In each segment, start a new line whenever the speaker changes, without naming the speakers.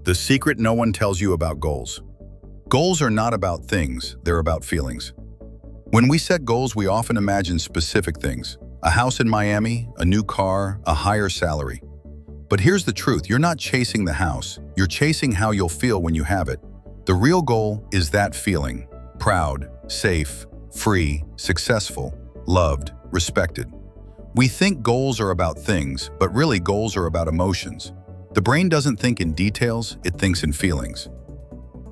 The secret no one tells you about goals. Goals are not about things, they're about feelings. When we set goals, we often imagine specific things. A house in Miami, a new car, a higher salary. But here's the truth, you're not chasing the house, you're chasing how you'll feel when you have it. The real goal is that feeling. Proud, safe, free, successful, loved, respected. We think goals are about things, but really goals are about emotions. The brain doesn't think in details, it thinks in feelings.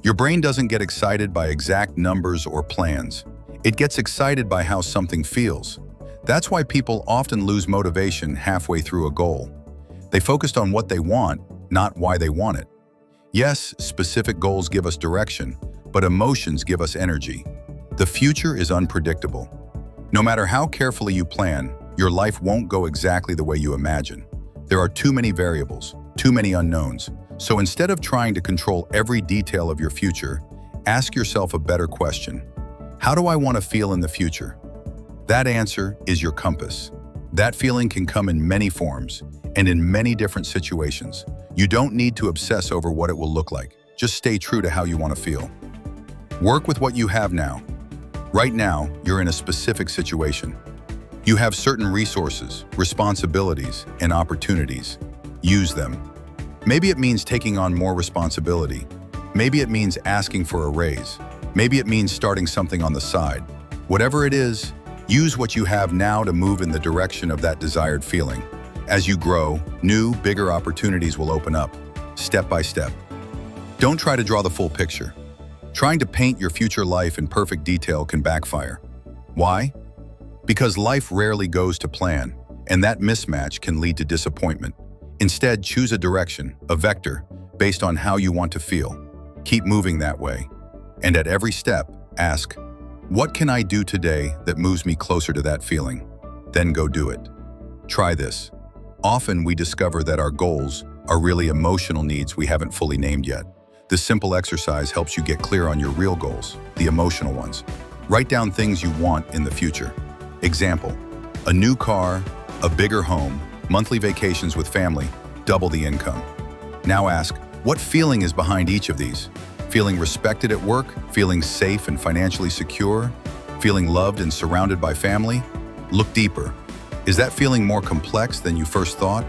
Your brain doesn't get excited by exact numbers or plans. It gets excited by how something feels. That's why people often lose motivation halfway through a goal. They focused on what they want, not why they want it. Yes, specific goals give us direction, but emotions give us energy. The future is unpredictable. No matter how carefully you plan, your life won't go exactly the way you imagine. There are too many variables, too many unknowns. So instead of trying to control every detail of your future, ask yourself a better question. How do I want to feel in the future? That answer is your compass. That feeling can come in many forms and in many different situations. You don't need to obsess over what it will look like. Just stay true to how you want to feel. Work with what you have now. Right now, you're in a specific situation. You have certain resources, responsibilities, and opportunities. Use them. Maybe it means taking on more responsibility. Maybe it means asking for a raise. Maybe it means starting something on the side. Whatever it is, use what you have now to move in the direction of that desired feeling. As you grow, new, bigger opportunities will open up, step by step. Don't try to draw the full picture. Trying to paint your future life in perfect detail can backfire. Why? Because life rarely goes to plan, and that mismatch can lead to disappointment. Instead, choose a direction, a vector, based on how you want to feel. Keep moving that way. And at every step, ask, what can I do today that moves me closer to that feeling? Then go do it. Try this. Often we discover that our goals are really emotional needs we haven't fully named yet. This simple exercise helps you get clear on your real goals, the emotional ones. Write down things you want in the future. Example, a new car, a bigger home, monthly vacations with family, double the income. Now ask, what feeling is behind each of these? Feeling respected at work? Feeling safe and financially secure? Feeling loved and surrounded by family? Look deeper. Is that feeling more complex than you first thought?